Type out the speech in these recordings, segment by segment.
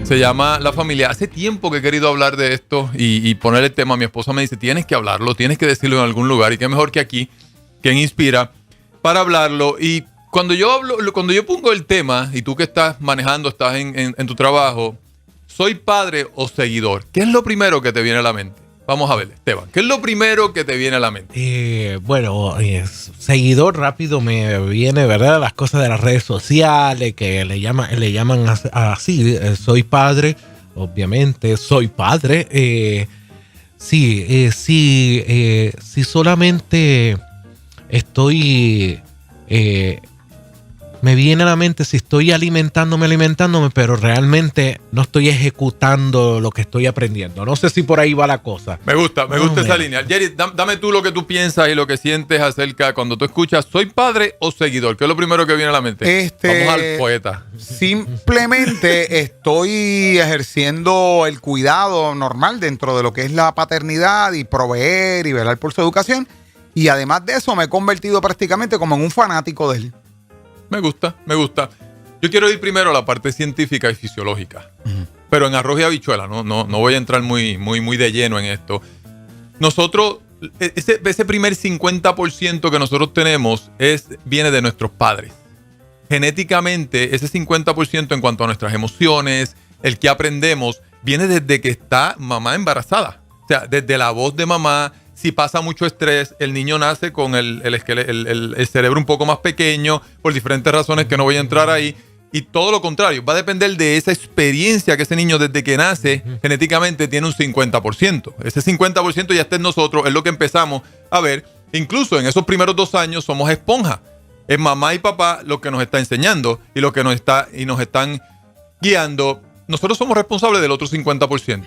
Se llama La Familia. Hace tiempo que he querido hablar de esto y poner el tema. Mi esposa me dice, tienes que hablarlo, tienes que decirlo en algún lugar. Y qué mejor que aquí, que en Inspira, para hablarlo. Y cuando yo pongo el tema, y tú que estás manejando, estás en tu trabajo, ¿soy padre o seguidor? ¿Qué es lo primero que te viene a la mente? Vamos a ver, Esteban. ¿Qué es lo primero que te viene a la mente? Seguidor rápido me viene, ¿verdad? Las cosas de las redes sociales que le llaman así. Soy padre, obviamente, soy padre. Si solamente estoy... me viene a la mente si estoy alimentándome, pero realmente no estoy ejecutando lo que estoy aprendiendo. No sé si por ahí va la cosa. Me gusta esa línea. Jerry, dame tú lo que tú piensas y lo que sientes acerca cuando tú escuchas ¿soy padre o seguidor? ¿Qué es lo primero que viene a la mente? Vamos al poeta. Simplemente estoy ejerciendo el cuidado normal dentro de lo que es la paternidad y proveer y velar por su educación. Y además de eso me he convertido prácticamente como en un fanático de él. Me gusta. Yo quiero ir primero a la parte científica y fisiológica. Pero en arroz y habichuela, no voy a entrar muy de lleno en esto. Nosotros, ese primer 50% que nosotros tenemos viene de nuestros padres. Genéticamente, ese 50% en cuanto a nuestras emociones, el que aprendemos, viene desde que está mamá embarazada. O sea, desde la voz de mamá. Si pasa mucho estrés, el niño nace con el cerebro un poco más pequeño, por diferentes razones que no voy a entrar ahí. Y todo lo contrario, va a depender de esa experiencia que ese niño desde que nace, genéticamente tiene un 50%. Ese 50% ya está en nosotros, es lo que empezamos a ver. Incluso en esos primeros 2 años somos esponja. Es mamá y papá lo que nos está enseñando y lo que nos están guiando. Nosotros somos responsables del otro 50%.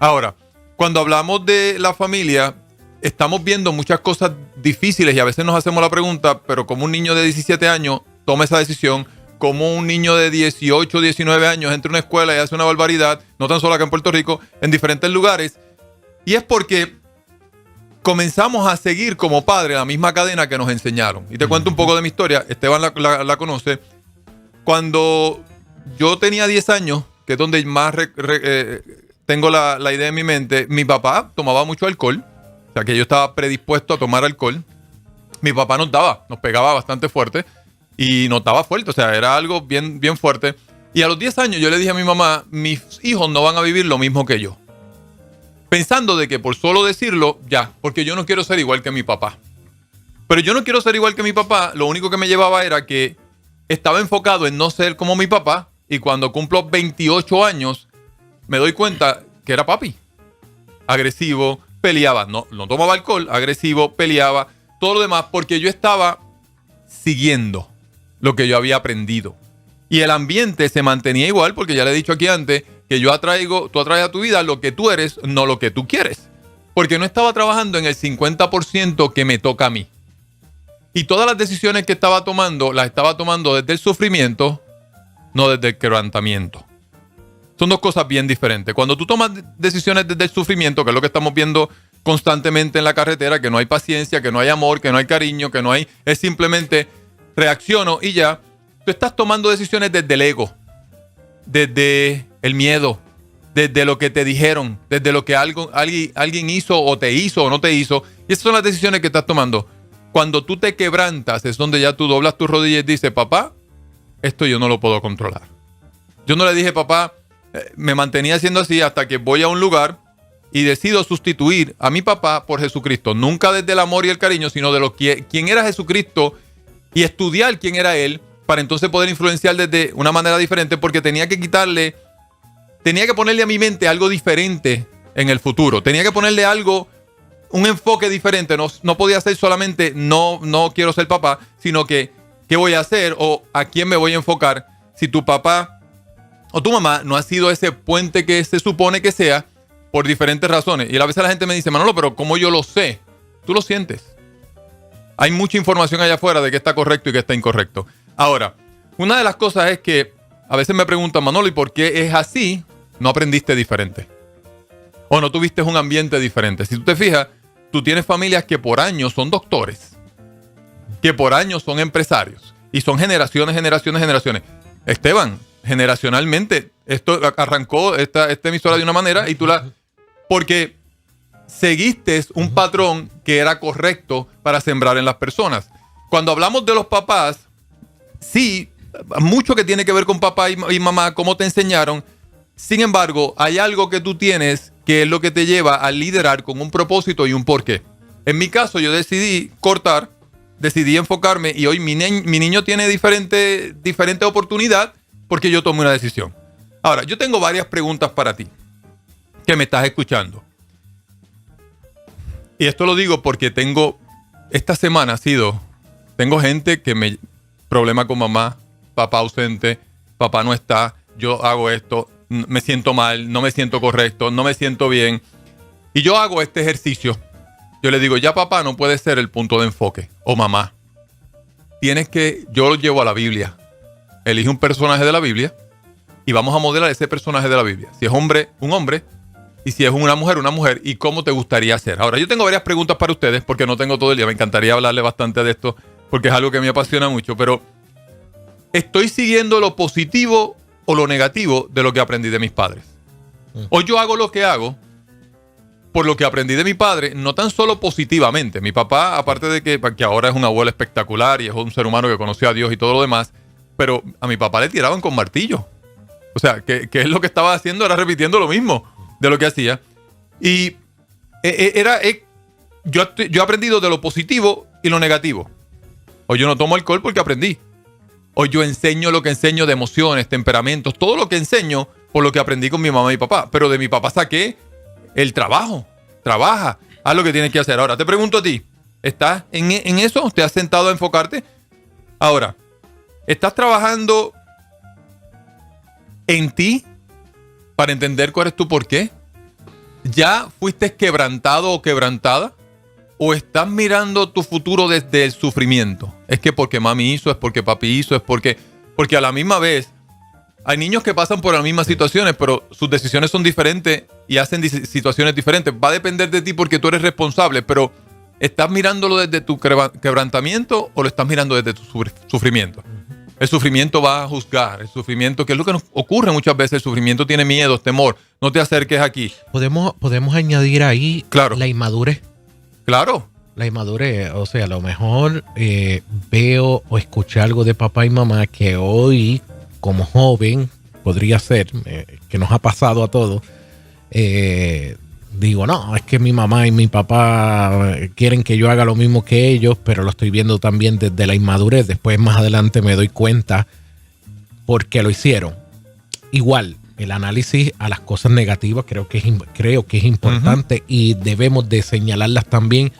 Ahora, cuando hablamos de la familia, estamos viendo muchas cosas difíciles y a veces nos hacemos la pregunta, pero como un niño de 17 años toma esa decisión, como un niño de 18, 19 años entra a una escuela y hace una barbaridad, no tan solo acá en Puerto Rico, en diferentes lugares, y es porque comenzamos a seguir como padre la misma cadena que nos enseñaron. Y te cuento un poco de mi historia, Esteban la conoce. Cuando yo tenía 10 años, que es donde más... tengo la idea en mi mente. Mi papá tomaba mucho alcohol. O sea, que yo estaba predispuesto a tomar alcohol. Mi papá nos pegaba bastante fuerte. Y nos daba fuerte. O sea, era algo bien, bien fuerte. Y a los 10 años yo le dije a mi mamá, mis hijos no van a vivir lo mismo que yo. Pensando de que por solo decirlo, ya. Porque yo no quiero ser igual que mi papá. Pero yo no quiero ser igual que mi papá. Lo único que me llevaba era que estaba enfocado en no ser como mi papá. Y cuando cumplo 28 años... me doy cuenta que era papi. Agresivo, peleaba. No tomaba alcohol, agresivo, peleaba. Todo lo demás porque yo estaba siguiendo lo que yo había aprendido. Y el ambiente se mantenía igual porque ya le he dicho aquí antes que tú atraes a tu vida lo que tú eres, no lo que tú quieres. Porque no estaba trabajando en el 50% que me toca a mí. Y todas las decisiones que estaba tomando, las estaba tomando desde el sufrimiento, no desde el quebrantamiento. Son dos cosas bien diferentes. Cuando tú tomas decisiones desde el sufrimiento, que es lo que estamos viendo constantemente en la carretera, que no hay paciencia, que no hay amor, que no hay cariño, es simplemente reacciono y ya, tú estás tomando decisiones desde el ego, desde el miedo, desde lo que te dijeron, desde lo que alguien hizo o no te hizo. Y esas son las decisiones que estás tomando. Cuando tú te quebrantas, es donde ya tú doblas tus rodillas y dices, papá, esto yo no lo puedo controlar. Yo no le dije, papá, me mantenía haciendo así hasta que voy a un lugar y decido sustituir a mi papá por Jesucristo. Nunca desde el amor y el cariño, sino de quién era Jesucristo y estudiar quién era Él para entonces poder influenciar desde una manera diferente porque tenía que ponerle a mi mente algo diferente en el futuro. Tenía que ponerle un enfoque diferente. No podía ser solamente no quiero ser papá, sino que ¿qué voy a hacer o a quién me voy a enfocar si tu papá o tu mamá no ha sido ese puente que se supone que sea por diferentes razones? Y a veces la gente me dice, Manolo, pero ¿cómo yo lo sé? Tú lo sientes. Hay mucha información allá afuera de qué está correcto y qué está incorrecto. Ahora, una de las cosas es que a veces me preguntan, Manolo, ¿y por qué es así? No aprendiste diferente. O no tuviste un ambiente diferente. Si tú te fijas, tú tienes familias que por años son doctores, que por años son empresarios. Y son generaciones. Esteban, generacionalmente. Esto arrancó esta emisora de una manera y porque seguiste un patrón que era correcto para sembrar en las personas. Cuando hablamos de los papás, sí, mucho que tiene que ver con papá y mamá, cómo te enseñaron. Sin embargo, hay algo que tú tienes que es lo que te lleva a liderar con un propósito y un porqué. En mi caso, yo decidí decidí enfocarme y hoy mi niño tiene diferente oportunidad porque yo tomé una decisión. Ahora, yo tengo varias preguntas para ti que me estás escuchando. Y esto lo digo porque esta semana tengo gente que problema con mamá, papá ausente, papá no está, yo hago esto, me siento mal, no me siento correcto, no me siento bien. Y yo hago este ejercicio. Yo le digo, ya papá no puede ser el punto de enfoque, o mamá. Yo lo llevo a la Biblia. Elige un personaje de la Biblia y vamos a modelar ese personaje de la Biblia. Si es hombre, un hombre. Y si es una mujer, ¿y cómo te gustaría ser? Ahora, yo tengo varias preguntas para ustedes porque no tengo todo el día. Me encantaría hablarle bastante de esto porque es algo que me apasiona mucho. Pero, ¿estoy siguiendo lo positivo o lo negativo de lo que aprendí de mis padres? Hoy yo hago lo que hago por lo que aprendí de mi padre, no tan solo positivamente. Mi papá, aparte de que ahora es un abuelo espectacular y es un ser humano que conoció a Dios y todo lo demás, pero a mi papá le tiraban con martillo. O sea, que es lo que estaba haciendo, era repitiendo lo mismo de lo que hacía. Y yo he aprendido de lo positivo y lo negativo. Hoy yo no tomo alcohol porque aprendí. Hoy yo enseño lo que enseño de emociones, temperamentos, todo lo que enseño por lo que aprendí con mi mamá y mi papá. Pero de mi papá saqué el trabajo. Trabaja, haz lo que tienes que hacer. Ahora, te pregunto a ti, ¿estás en eso? ¿Te has sentado a enfocarte? Ahora, ¿estás trabajando en ti para entender cuál es tu porqué? ¿Ya fuiste quebrantado o quebrantada? ¿O estás mirando tu futuro desde el sufrimiento? Es que porque mami hizo, es porque papi hizo, es porque a la misma vez hay niños que pasan por las mismas situaciones, pero sus decisiones son diferentes y hacen situaciones diferentes. Va a depender de ti porque tú eres responsable, pero ¿estás mirándolo desde tu quebrantamiento o lo estás mirando desde tu sufrimiento? El sufrimiento va a juzgar, el sufrimiento, que es lo que nos ocurre muchas veces, el sufrimiento tiene miedo, temor, no te acerques aquí. Podemos añadir ahí la inmadurez. Claro. La inmadurez, o sea, a lo mejor veo o escuché algo de papá y mamá que hoy, como joven, podría ser, que nos ha pasado a todos, digo, no, es que mi mamá y mi papá quieren que yo haga lo mismo que ellos, pero lo estoy viendo también desde la inmadurez. Después, más adelante, me doy cuenta por qué lo hicieron. Igual, el análisis a las cosas negativas creo que es importante y debemos de señalarlas también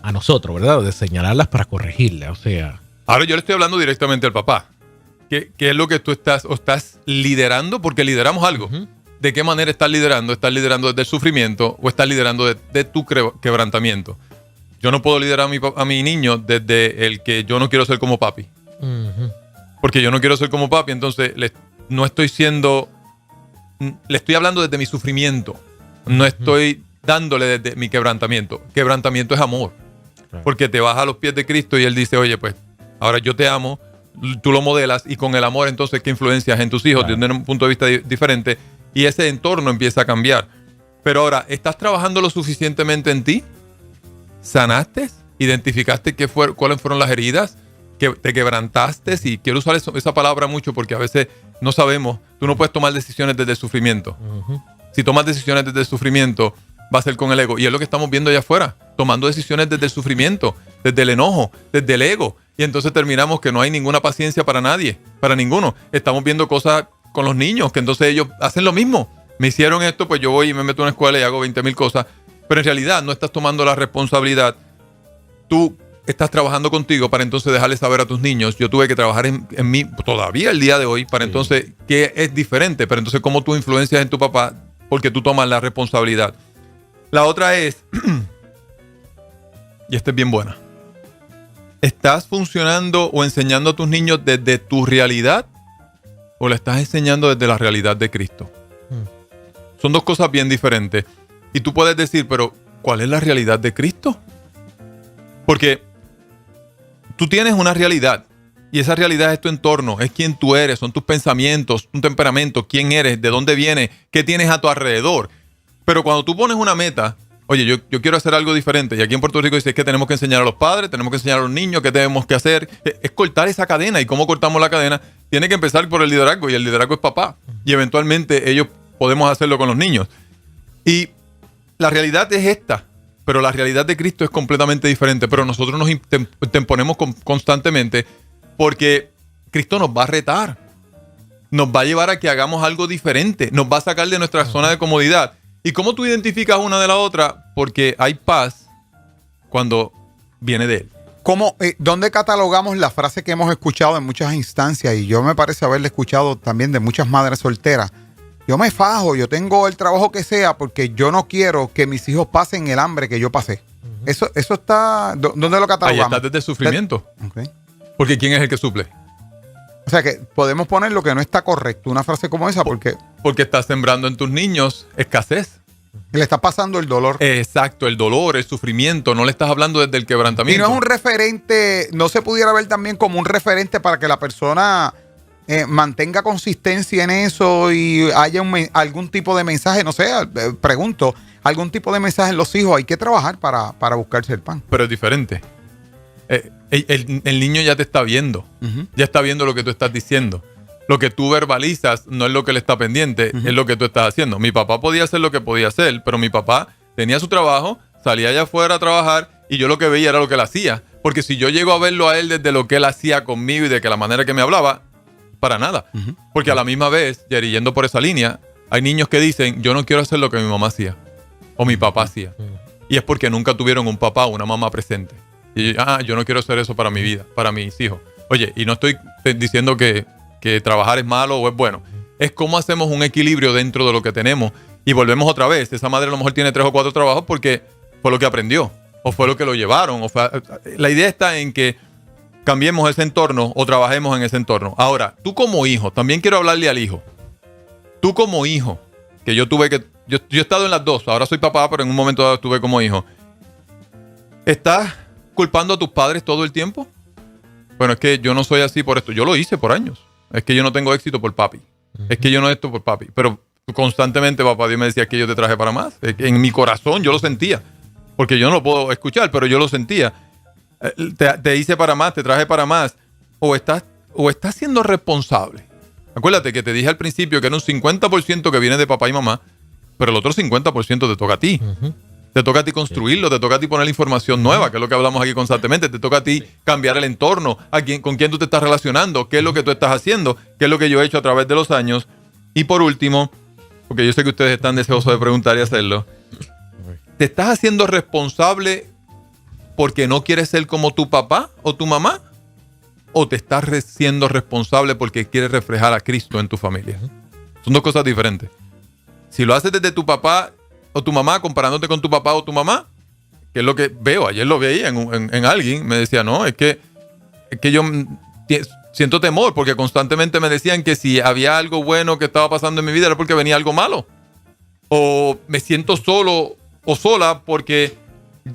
a nosotros, ¿verdad? De señalarlas para corregirlas, o sea. Ahora yo le estoy hablando directamente al papá. ¿Qué es lo que tú estás liderando? Porque lideramos algo. ¿De qué manera estás liderando? ¿Estás liderando desde el sufrimiento o estás liderando de tu quebrantamiento? Yo no puedo liderar a mi niño desde el que yo no quiero ser como papi. Porque yo no quiero ser como papi, entonces le estoy hablando desde mi sufrimiento. No estoy dándole desde mi quebrantamiento. Quebrantamiento es amor. Claro. Porque te vas a los pies de Cristo y Él dice, oye, pues, ahora yo te amo, tú lo modelas y con el amor entonces ¿qué influencias en tus hijos? Claro. Desde un punto de vista diferente y ese entorno empieza a cambiar. Pero ahora, ¿estás trabajando lo suficientemente en ti? ¿Sanaste? ¿Identificaste cuáles fueron las heridas? ¿Que te quebrantaste? Y quiero usar esa palabra mucho porque a veces no sabemos. Tú no puedes tomar decisiones desde el sufrimiento. Si tomas decisiones desde el sufrimiento, va a ser con el ego. Y es lo que estamos viendo allá afuera. Tomando decisiones desde el sufrimiento, desde el enojo, desde el ego. Y entonces terminamos que no hay ninguna paciencia para nadie, para ninguno. Estamos viendo cosas con los niños, que entonces ellos hacen lo mismo. Me hicieron esto, pues yo voy y me meto a una escuela y hago 20,000 cosas. Pero en realidad no estás tomando la responsabilidad. Tú estás trabajando contigo para entonces dejarle saber a tus niños. Yo tuve que trabajar en mí todavía el día de hoy para entonces que es diferente. Pero entonces cómo tú influencias en tu papá porque tú tomas la responsabilidad. La otra es, y esta es bien buena, ¿estás funcionando o enseñando a tus niños desde tu realidad o le estás enseñando desde la realidad de Cristo? Son dos cosas bien diferentes. Y tú puedes decir, pero ¿cuál es la realidad de Cristo? Porque tú tienes una realidad y esa realidad es tu entorno, es quién tú eres, son tus pensamientos, tu temperamento, quién eres, de dónde vienes, qué tienes a tu alrededor. Pero cuando tú pones una meta, oye, yo quiero hacer algo diferente, y aquí en Puerto Rico dice que tenemos que enseñar a los padres, tenemos que enseñar a los niños qué tenemos que hacer, es cortar esa cadena. ¿Y cómo cortamos la cadena? Tiene que empezar por el liderazgo, y el liderazgo es papá, y eventualmente ellos podemos hacerlo con los niños. Y la realidad es esta, pero la realidad de Cristo es completamente diferente. Pero nosotros nos interponemos constantemente porque Cristo nos va a retar, nos va a llevar a que hagamos algo diferente, nos va a sacar de nuestra zona de comodidad. ¿Y cómo tú identificas una de la otra? Porque hay paz cuando viene de Él. ¿Dónde catalogamos la frase que hemos escuchado en muchas instancias? Y yo me parece haberle escuchado también de muchas madres solteras. Yo me fajo, yo tengo el trabajo que sea porque yo no quiero que mis hijos pasen el hambre que yo pasé. Eso está... ¿Dónde lo catalogamos? Ahí está desde el sufrimiento. Okay. Porque ¿quién es el que suple? O sea que podemos poner lo que no está correcto. Una frase como esa porque estás sembrando en tus niños escasez. le está pasando el dolor. Exacto, el dolor, el sufrimiento. No le estás hablando desde el quebrantamiento. Y no es un referente, no se pudiera ver también como un referente para que la persona... mantenga consistencia en eso y haya algún tipo de mensaje, no sé, pregunto, algún tipo de mensaje en los hijos. Hay que trabajar para buscarse el pan. Pero es diferente. El niño ya te está viendo. Ya está viendo lo que tú estás diciendo. Lo que tú verbalizas no es lo que le está pendiente, es lo que tú estás haciendo. Mi papá podía hacer lo que podía hacer, pero mi papá tenía su trabajo, salía allá afuera a trabajar y yo lo que veía era lo que él hacía. Porque si yo llego a verlo a él desde lo que él hacía conmigo y de que la manera que me hablaba, para nada. Porque a la misma vez, Jerry, yendo por esa línea, hay niños que dicen, yo no quiero hacer lo que mi mamá hacía o mi papá hacía. Y es porque nunca tuvieron un papá o una mamá presente. Y yo no quiero hacer eso para mi vida, para mis hijos. Oye, y no estoy diciendo que trabajar es malo o es bueno. Es cómo hacemos un equilibrio dentro de lo que tenemos. Y volvemos otra vez. Esa madre a lo mejor tiene 3 o 4 trabajos porque fue lo que aprendió o fue lo que lo llevaron. La idea está en que cambiemos ese entorno o trabajemos en ese entorno. Ahora, tú como hijo, también quiero hablarle al hijo. Tú como hijo, que yo tuve que... Yo he estado en las dos. Ahora soy papá, pero en un momento dado estuve como hijo. ¿Estás culpando a tus padres todo el tiempo? Bueno, es que yo no soy así por esto. Yo lo hice por años. Es que yo no tengo éxito por papi. Es que yo no esto por papi. Pero constantemente papá Dios me decía que yo te traje para más. En mi corazón yo lo sentía. Porque yo no lo puedo escuchar, pero yo lo sentía. Te hice para más, te traje para más, o estás siendo responsable. Acuérdate que te dije al principio que era un 50% que viene de papá y mamá, pero el otro 50% te toca a ti. Te toca a ti construirlo, te toca a ti poner información nueva, que es lo que hablamos aquí constantemente. Te toca a ti cambiar el entorno, con quién tú te estás relacionando, qué es lo que tú estás haciendo, qué es lo que yo he hecho a través de los años. Y por último, porque yo sé que ustedes están deseosos de preguntar y hacerlo, ¿te estás haciendo responsable porque no quieres ser como tu papá o tu mamá? ¿O te estás siendo responsable porque quieres reflejar a Cristo en tu familia? Son dos cosas diferentes. Si lo haces desde tu papá o tu mamá, comparándote con tu papá o tu mamá, que es lo que veo, ayer lo veía en alguien, me decía, no, es que yo siento temor porque constantemente me decían que si había algo bueno que estaba pasando en mi vida era porque venía algo malo. O me siento solo o sola porque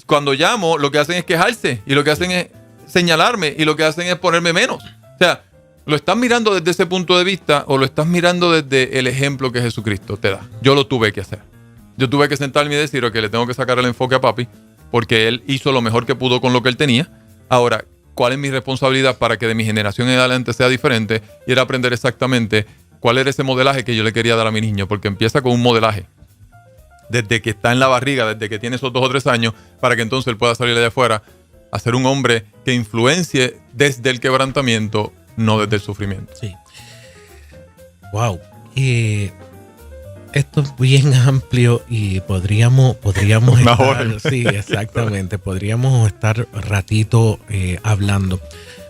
cuando llamo lo que hacen es quejarse y lo que hacen es señalarme y lo que hacen es ponerme menos. O sea, ¿lo estás mirando desde ese punto de vista o lo estás mirando desde el ejemplo que Jesucristo te da? Yo lo tuve que hacer. Yo tuve que sentarme y decir que le tengo que sacar el enfoque a papi porque él hizo lo mejor que pudo con lo que él tenía. Ahora, ¿cuál es mi responsabilidad para que de mi generación en adelante sea diferente? Y era aprender exactamente cuál era ese modelaje que yo le quería dar a mi niño, porque empieza con un modelaje desde que está en la barriga, desde que tiene esos 2 o 3 años, para que entonces él pueda salir de afuera a ser un hombre que influencie desde el quebrantamiento, no desde el sufrimiento. Sí. Wow. Esto es bien amplio y podríamos Una estar, hora. sí, exactamente, podríamos estar ratito hablando.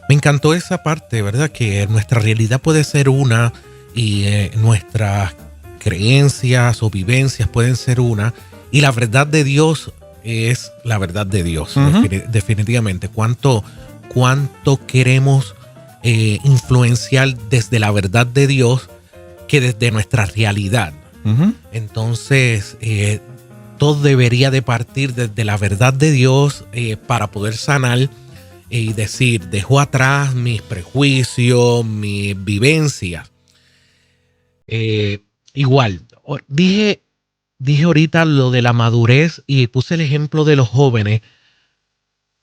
Me encantó esa parte, ¿verdad? Que nuestra realidad puede ser una y nuestras creencias o vivencias pueden ser una y la verdad de Dios es la verdad de Dios. Definitivamente. ¿Cuánto queremos influenciar desde la verdad de Dios que desde nuestra realidad? Entonces, todo debería de partir desde la verdad de Dios para poder sanar y decir, dejo atrás mis prejuicios, mis vivencias. Igual, dije ahorita lo de la madurez y puse el ejemplo de los jóvenes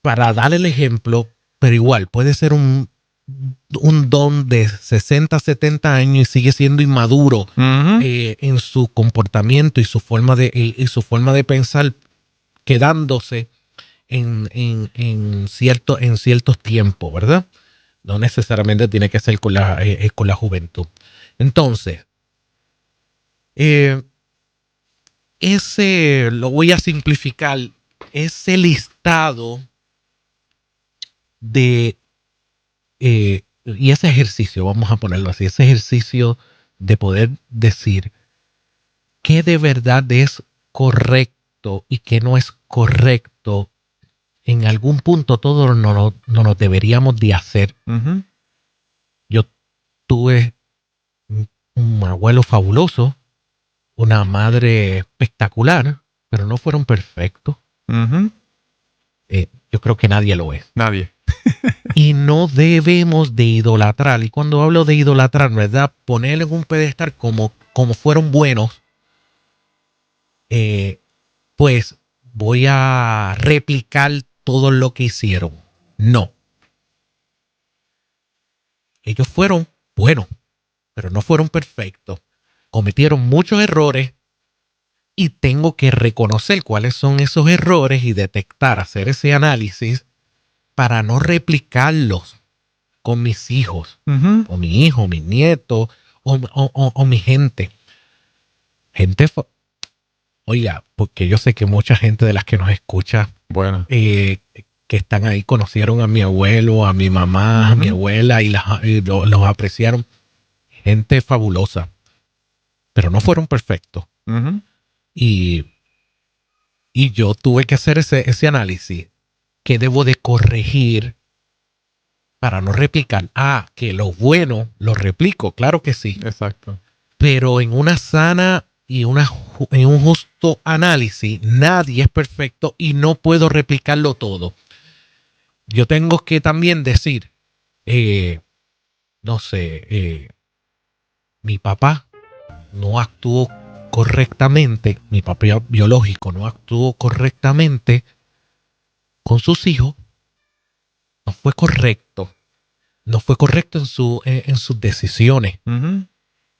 para dar el ejemplo, pero igual puede ser un don de 60, 70 años y sigue siendo inmaduro en su comportamiento y su forma de pensar, quedándose en ciertos tiempos, ¿verdad? No necesariamente tiene que ser con la juventud. Entonces, lo voy a simplificar, ese listado y ese ejercicio, vamos a ponerlo así, ese ejercicio de poder decir qué de verdad es correcto y qué no es correcto, en algún punto todos no lo deberíamos de hacer. Yo tuve un abuelo fabuloso, una madre espectacular, pero no fueron perfectos. Yo creo que nadie lo es. Nadie. Y no debemos de idolatrar. Y cuando hablo de idolatrar, ¿verdad? Ponerle en un pedestal como fueron buenos, pues voy a replicar todo lo que hicieron. No. Ellos fueron buenos, pero no fueron perfectos. Cometieron muchos errores y tengo que reconocer cuáles son esos errores y detectar, hacer ese análisis para no replicarlos con mis hijos, o mi hijo, mi nieto, o mi gente. Oiga, porque yo sé que mucha gente de las que nos escucha, Bueno, que están ahí, conocieron a mi abuelo, a mi mamá, a mi abuela y los apreciaron. Gente fabulosa, pero no fueron perfectos. Y yo tuve que hacer ese análisis. ¿Qué debo de corregir para no replicar? Que lo bueno lo replico, claro que sí. exacto. Pero en una sana y en un justo análisis, nadie es perfecto y no puedo replicarlo todo. Yo tengo que también decir, no sé, mi papá no actuó correctamente, mi papá biológico no actuó correctamente con sus hijos, no fue correcto en sus decisiones.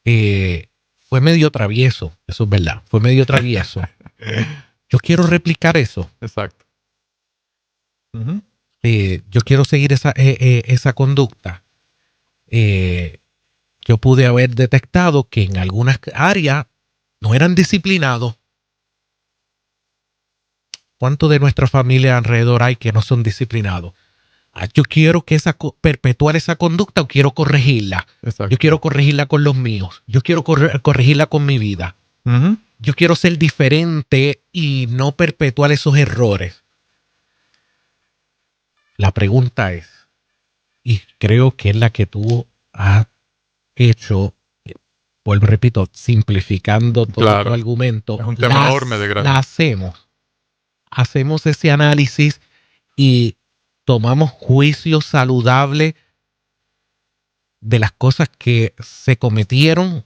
Fue medio travieso, eso es verdad, fue medio travieso. Yo quiero replicar eso. Exacto. Yo quiero seguir esa conducta. Yo pude haber detectado que en algunas áreas no eran disciplinados. ¿Cuánto de nuestra familia alrededor hay que no son disciplinados? Yo quiero perpetuar esa conducta o quiero corregirla. Exacto. Yo quiero corregirla con los míos. Yo quiero corregirla con mi vida. Yo quiero ser diferente y no perpetuar esos errores. La pregunta es, y creo que es la que tú has hecho, vuelvo y repito, simplificando todo tu argumento. Es un tema enorme de grande. La hacemos ese análisis y tomamos juicio saludable de las cosas que se cometieron,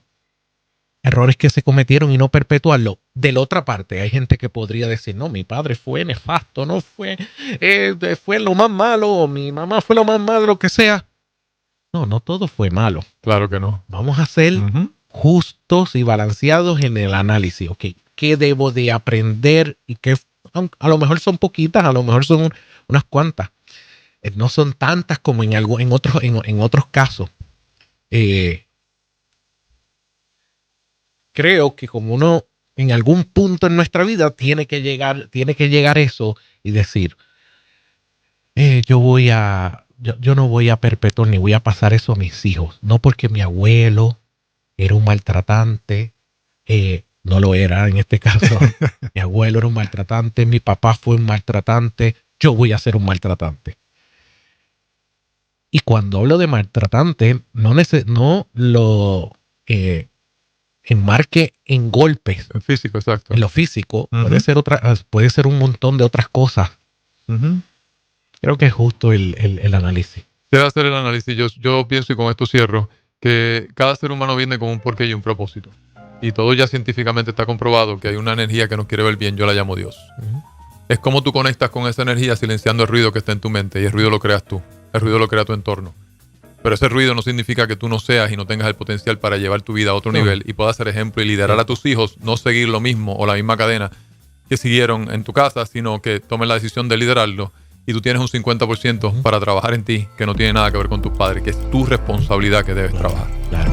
errores que se cometieron y no perpetuarlo. De la otra parte, hay gente que podría decir, no, mi padre fue nefasto, no fue lo más malo, o mi mamá fue lo más malo, lo que sea. No todo fue malo. Claro que no. Vamos a ser justos y balanceados en el análisis. Ok, ¿qué debo de aprender? Y qué, a lo mejor son poquitas, a lo mejor son unas cuantas. No son tantas como en otros casos. Creo que como uno en algún punto en nuestra vida tiene que llegar eso y decir, yo no voy a perpetuar ni voy a pasar eso a mis hijos. No porque mi abuelo era un maltratante, no lo era en este caso. Mi abuelo era un maltratante, mi papá fue un maltratante, yo voy a ser un maltratante. Y cuando hablo de maltratante, no lo enmarque en golpes. En físico, exacto. En lo físico, puede ser un montón de otras cosas. Creo que es justo el análisis. Debe hacer el análisis. Yo pienso, y con esto cierro, que cada ser humano viene con un porqué y un propósito. Y todo ya científicamente está comprobado que hay una energía que nos quiere ver bien, yo la llamo Dios. Es como tú conectas con esa energía silenciando el ruido que está en tu mente, y el ruido lo creas tú, el ruido lo crea tu entorno. Pero ese ruido no significa que tú no seas y no tengas el potencial para llevar tu vida a otro nivel y puedas ser ejemplo y liderar a tus hijos, no seguir lo mismo o la misma cadena que siguieron en tu casa, sino que tomen la decisión de liderarlo, y tú tienes un 50% para trabajar en ti, que no tiene nada que ver con tus padres, que es tu responsabilidad que debes trabajar. Claro.